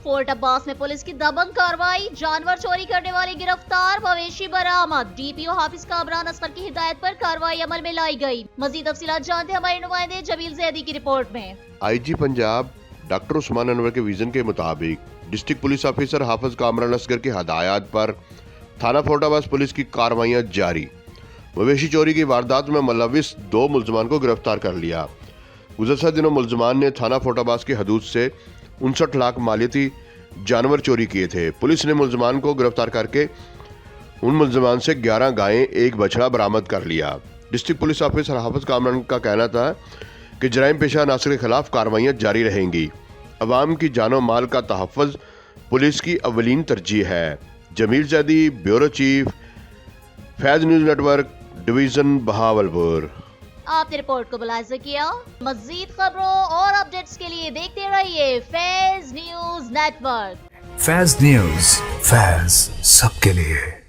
Fort Abbas में police की दबंग कार्रवाई, जानवर चोरी करने वाले गिरफ्तार, मवेशी बरामद। डीपीओ हाफिज कामरान असगर की हिदायत पर कार्रवाई अमल में लाई गई। मजीद तफसीलात जानते हमारे नुमाइंदे जमील जैदी की रिपोर्ट में। आईजी पंजाब डॉक्टर उस्मान अनवर के विजन के मुताबिक डिस्ट्रिक्ट पुलिस ऑफिसर हाफिज कामरान असगर की हदायत पर थाना फोर्ट अब्बास पुलिस की कार्रवाइयां जारी। मवेशी चोरी की वारदात में मुलविस 2 मुलजमान को गिरफ्तार कर लिया। गुज़श्ता दिनों मुलजमान ने थाना फोर्ट अब्बास की हदूद से 59 लाख मालियती जानवर चोरी किए थे। पुलिस ने मुलजमान को गिरफ्तार करके उन मुलजमान से 11 गायें, 1 बछड़ा बरामद कर लिया। डिस्ट्रिक्ट पुलिस ऑफिसर हाफिज कामरान का कहना था कि जराइम पेशा अनासर के खिलाफ कार्रवाइयाँ जारी रहेंगी। अवाम की जानो माल का तहफ़्फ़ुज़ पुलिस की अवलीन तरजीह है। जमील जैदी, ब्यूरो चीफ, फैज़ न्यूज़ नेटवर्क, डिवीज़न बहावलपुर। आपने रिपोर्ट को मुलाहिज़ा किया। मज़ीद खबरों और अपडेट्स के लिए देखते रहिए फैज़ न्यूज़ नेटवर्क। फैज़ न्यूज़, फैज़ सबके लिए।